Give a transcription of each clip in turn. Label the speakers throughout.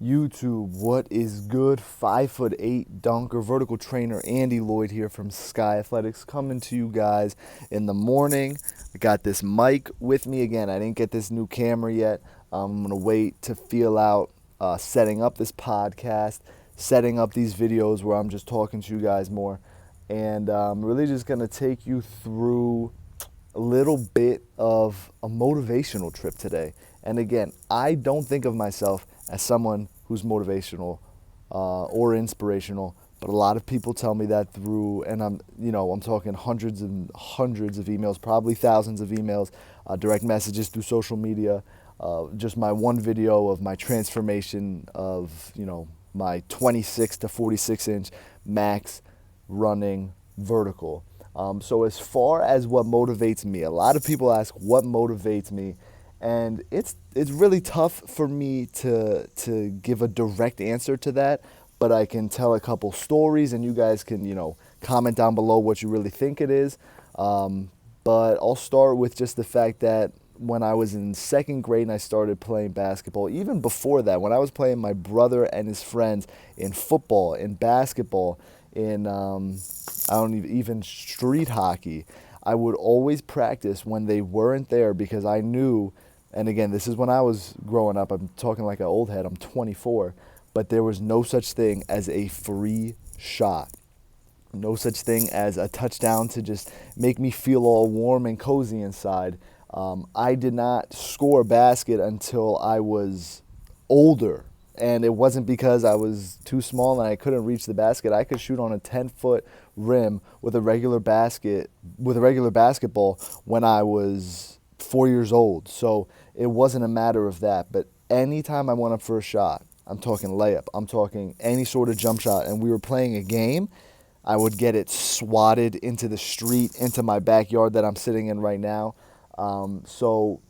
Speaker 1: YouTube, what is good? 5'8" dunker, vertical trainer Andy Lloyd here from Skigh Athletics, coming to you guys in the morning. I got this mic with me again. I didn't get this new camera yet. I'm gonna wait to feel out setting up this podcast, setting up these videos where I'm just talking to you guys more, and I'm really just gonna take you through a little bit of a motivational trip today. And again, I don't think of myself as someone who's motivational or inspirational, but a lot of people tell me that through, and I'm talking hundreds and hundreds of emails, probably thousands of emails, direct messages through social media, just my one video of my transformation of, my 26 to 46 inch max running vertical. So as far as what motivates me, a lot of people ask what motivates me, and it's really tough for me to give a direct answer to that, but I can tell a couple stories, and you guys can comment down below what you really think it is. But I'll start with just the fact that when I was in second grade and I started playing basketball, even before that, when I was playing my brother and his friends in football, in basketball, in I don't even street hockey, I would always practice when they weren't there because I knew, and again, this is when I was growing up, I'm talking like an old head, I'm 24, but there was no such thing as a free shot. No such thing as a touchdown to just make me feel all warm and cozy inside. I did not score a basket until I was older. And it wasn't because I was too small and I couldn't reach the basket. I could shoot on a 10-foot rim with a regular basketball when I was 4 years old. So it wasn't a matter of that. But anytime I went up for a shot, I'm talking layup, I'm talking any sort of jump shot, and we were playing a game, I would get it swatted into the street, into my backyard that I'm sitting in right now. So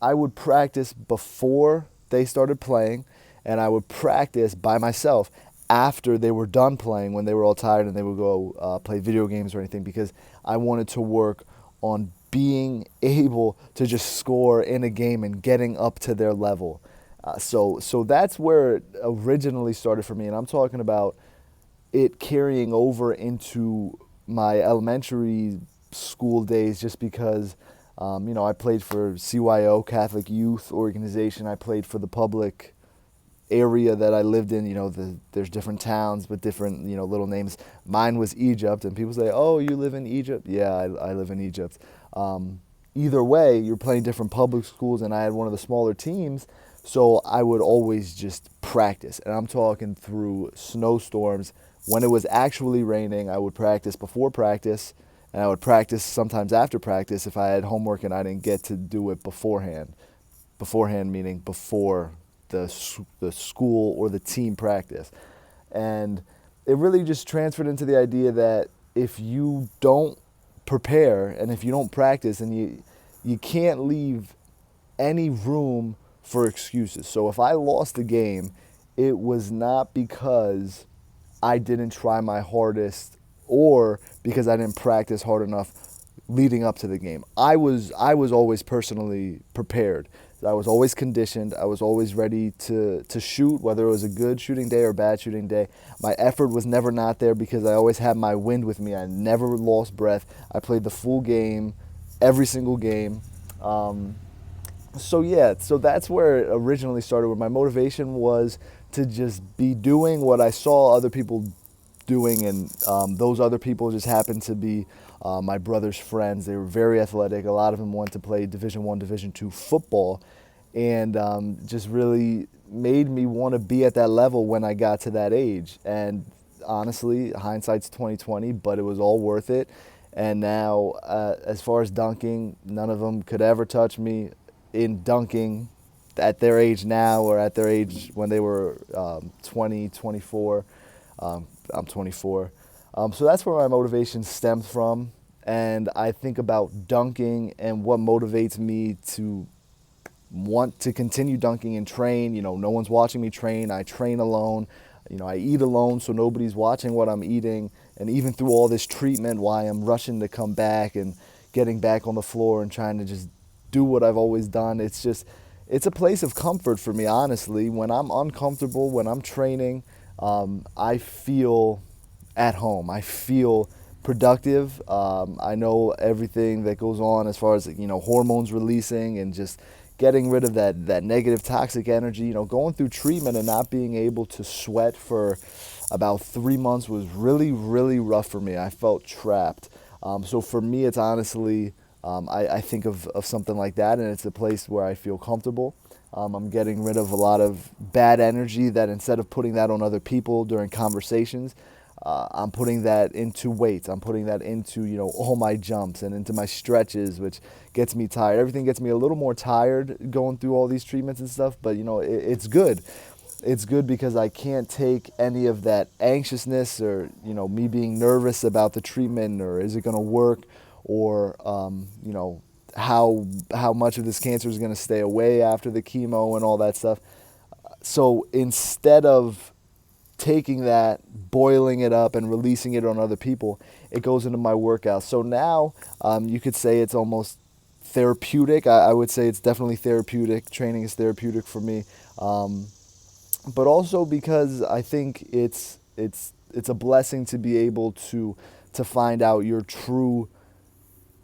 Speaker 1: I would practice before they started playing, and I would practice by myself after they were done playing, when they were all tired and they would go play video games or anything, because I wanted to work on being able to just score in a game and getting up to their level. So that's where it originally started for me, and I'm talking about it carrying over into my elementary school days, just because I played for CYO, Catholic Youth Organization. I played for the public area that I lived in. There's different towns with different little names. Mine was Egypt, and people say, "Oh, you live in Egypt?" Yeah, I live in Egypt. Either way, you're playing different public schools, and I had one of the smaller teams, so I would always just practice. And I'm talking through snowstorms. When it was actually raining, I would practice before practice, and I would practice sometimes after practice if I had homework and I didn't get to do it beforehand. Beforehand meaning before the school or the team practice. And it really just transferred into the idea that if you don't prepare and if you don't practice, and you can't leave any room for excuses. So if I lost the game, it was not because I didn't try my hardest or because I didn't practice hard enough leading up to the game. I was always personally prepared. I was always conditioned. I was always ready to shoot, whether it was a good shooting day or a bad shooting day. My effort was never not there because I always had my wind with me. I never lost breath. I played the full game, every single game. So that's where it originally started, where my motivation was to just be doing what I saw other people doing, and those other people just happened to be my brother's friends. They were very athletic. A lot of them went to play Division I, Division II football, and just really made me want to be at that level when I got to that age. And honestly, hindsight's 2020, but it was all worth it. And now, as far as dunking, none of them could ever touch me in dunking at their age now, or at their age when they were 20, 24. I'm 24. So that's where my motivation stems from. And I think about dunking and what motivates me to want to continue dunking and train. No one's watching me train. I train alone. I eat alone, so nobody's watching what I'm eating. And even through all this treatment, why I'm rushing to come back and getting back on the floor and trying to just do what I've always done, it's it's a place of comfort for me, honestly. When I'm uncomfortable, when I'm training, I feel at home. I feel productive. I know everything that goes on as far as, hormones releasing and just getting rid of that negative toxic energy. Going through treatment and not being able to sweat for about 3 months was really, really rough for me. I felt trapped. So for me, it's honestly, I think of something like that, and it's a place where I feel comfortable. I'm getting rid of a lot of bad energy that instead of putting that on other people during conversations, I'm putting that into weights. I'm putting that into, all my jumps and into my stretches, which gets me tired. Everything gets me a little more tired going through all these treatments and stuff, but, it's good. It's good because I can't take any of that anxiousness or, me being nervous about the treatment or is it going to work or, how much of this cancer is going to stay away after the chemo and all that stuff. So instead of taking that, boiling it up, and releasing it on other people, it goes into my workout. So now you could say it's almost therapeutic. I would say it's definitely therapeutic. Training is therapeutic for me, but also because I think it's a blessing to be able to find out your true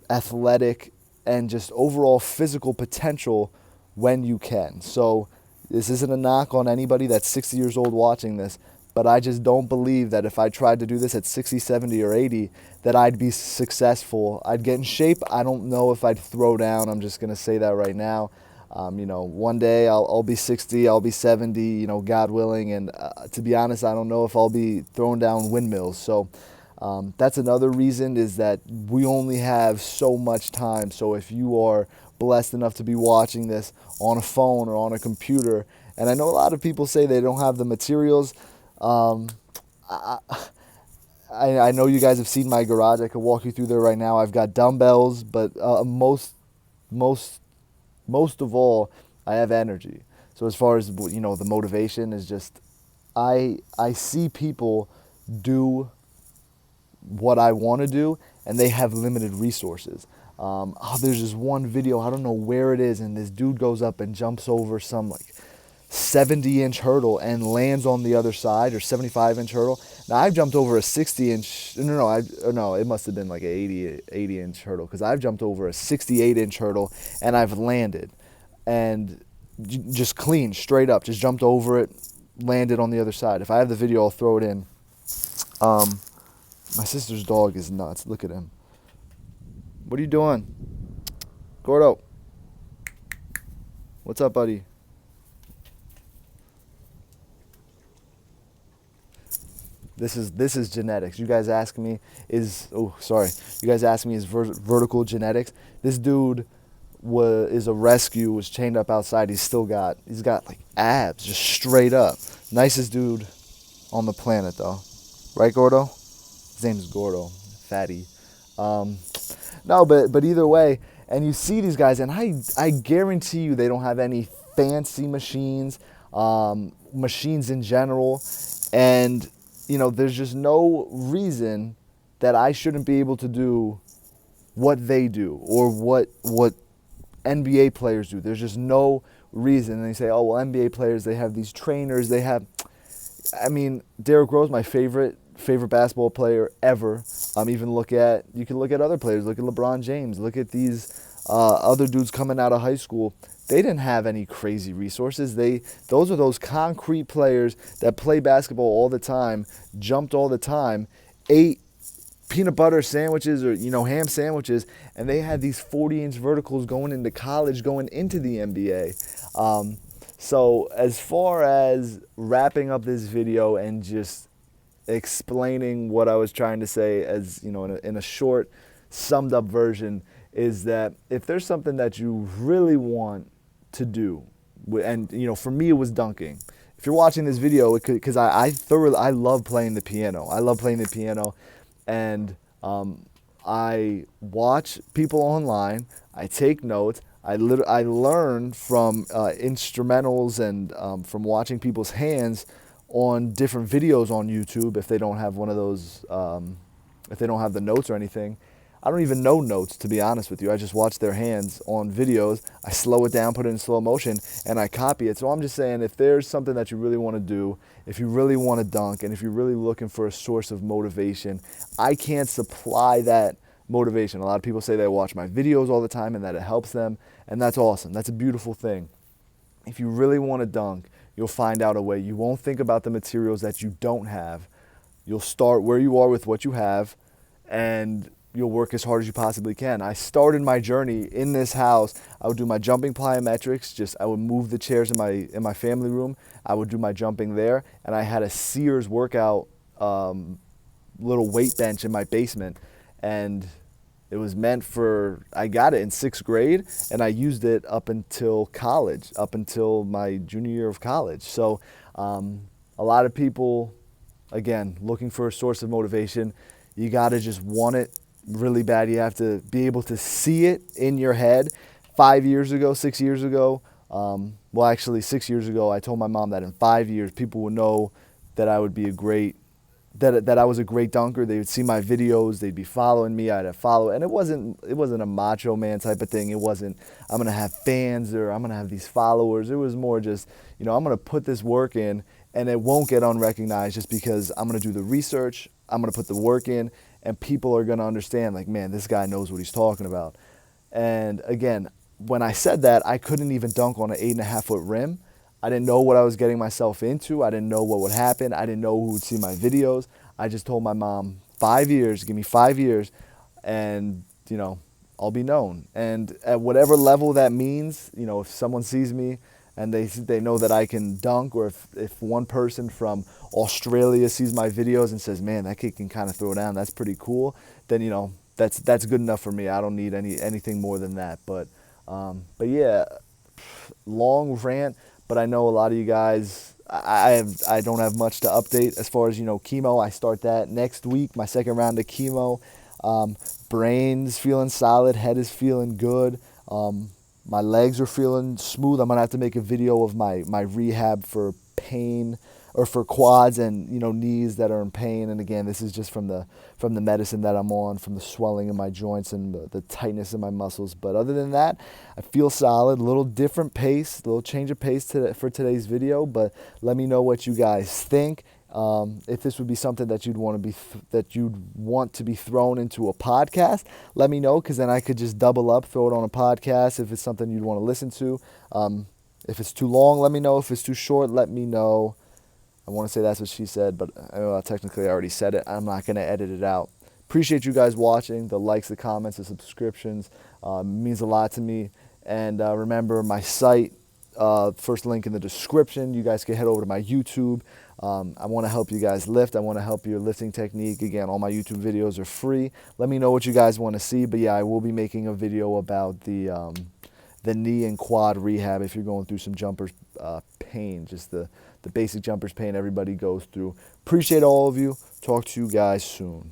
Speaker 1: athletic and just overall physical potential when you can. So this isn't a knock on anybody that's 60 years old watching this, but I just don't believe that if I tried to do this at 60, 70, or 80, that I'd be successful. I'd get in shape. I don't know if I'd throw down. I'm just going to say that right now. One day I'll be 60, I'll be 70, God willing. And to be honest, I don't know if I'll be throwing down windmills. So that's another reason, is that we only have so much time. So if you are blessed enough to be watching this on a phone or on a computer, and I know a lot of people say they don't have the materials. I know you guys have seen my garage. I could walk you through there right now. I've got dumbbells, but most of all, I have energy. So as far as, the motivation is just, I see people do what I want to do, and they have limited resources. There's this one video, I don't know where it is, and this dude goes up and jumps over some 70-inch hurdle and lands on the other side, or 75-inch hurdle. Now I've jumped over a 60-inch. No, it must have been like an 80-inch hurdle, because I've jumped over a 68-inch hurdle and I've landed, and just clean, straight up, just jumped over it, landed on the other side. If I have the video, I'll throw it in. My sister's dog is nuts. Look at him. What are you doing? Gordo. What's up, buddy? This is genetics. You guys ask me is vertical genetics. This dude is a rescue, was chained up outside. He's got abs, just straight up. Nicest dude on the planet, though. Right, Gordo? His name's Gordo. Fatty. No, but either way, and you see these guys, and I guarantee you they don't have any fancy machines, machines in general, and there's just no reason that I shouldn't be able to do what they do or what NBA players do. There's just no reason. And they say, oh, well, NBA players, they have these trainers. Derrick Rose, my favorite basketball player ever. You can look at other players. Look at LeBron James. Look at these other dudes coming out of high school. They didn't have any crazy resources. Those are those concrete players that play basketball all the time, jumped all the time, ate peanut butter sandwiches or ham sandwiches, and they had these 40-inch verticals going into college, going into the NBA. So as far as wrapping up this video and just explaining what I was trying to say, as in a short, summed up version, is that if there's something that you really want to do, and for me it was dunking. If you're watching this video, because I love playing the piano. I love playing the piano, and I watch people online. I take notes. I learn from instrumentals and from watching people's hands on different videos on YouTube. If they don't have one of those, if they don't have the notes or anything, I don't even know notes, to be honest with you. I just watch their hands on videos. I slow it down, put it in slow motion, and I copy it. So I'm just saying, if there's something that you really want to do, if you really want to dunk, and if you're really looking for a source of motivation, I can't supply that motivation. A lot of people say they watch my videos all the time and that it helps them, and that's awesome. That's a beautiful thing. If you really want to dunk, you'll find out a way. You won't think about the materials that you don't have. You'll start where you are with what you have, and you'll work as hard as you possibly can. I started my journey in this house. I would do my jumping plyometrics. I would move the chairs in my family room. I would do my jumping there, and I had a Sears workout little weight bench in my basement, and it was meant for, I got it in 6th grade, and I used it up until college, up until my junior year of college. So a lot of people, again, looking for a source of motivation, you got to just want it really bad. You have to be able to see it in your head. 5 years ago, 6 years ago, well, actually 6 years ago, I told my mom that in 5 years, people would know that I would be that I was a great dunker. They would see my videos, they'd be following me, I'd have follow, and it wasn't a macho man type of thing. It wasn't, I'm gonna have fans or I'm gonna have these followers. It was more just, I'm gonna put this work in, and it won't get unrecognized just because I'm gonna do the research, I'm gonna put the work in, and people are gonna understand, like, man, this guy knows what he's talking about. And again, when I said that, I couldn't even dunk on an 8.5-foot rim. I didn't know what I was getting myself into. I didn't know what would happen. I didn't know who would see my videos. I just told my mom, 5 years, give me 5 years, and, I'll be known. And at whatever level that means, if someone sees me and they know that I can dunk, or if one person from Australia sees my videos and says, man, that kid can kind of throw down, that's pretty cool, then, that's good enough for me. I don't need anything more than that. But yeah, long rant. But I know a lot of you guys, I don't have much to update as far as, chemo. I start that next week, my second round of chemo. Brain's feeling solid, head is feeling good. My legs are feeling smooth. I'm going to have to make a video of my rehab for pain, or for quads and, knees that are in pain. And again, this is just from the medicine that I'm on, from the swelling in my joints and the tightness in my muscles. But other than that, I feel solid. A little different pace, a little change of pace for today's video. But let me know what you guys think. If this would be something that you'd want to be thrown into a podcast, let me know, because then I could just double up, throw it on a podcast. If it's something you'd want to listen to, if it's too long, let me know. If it's too short, let me know. I want to say that's what she said, but technically I already said it. I'm not going to edit it out. Appreciate you guys watching, the likes, the comments, the subscriptions. Means a lot to me. And remember, my site, first link in the description. You guys can head over to my YouTube. I want to help you guys lift. I want to help your lifting technique. Again, all my YouTube videos are free. Let me know what you guys want to see. But yeah, I will be making a video about the knee and quad rehab if you're going through some jumpers pain, just the basic jumpers pain everybody goes through. Appreciate all of you. Talk to you guys soon.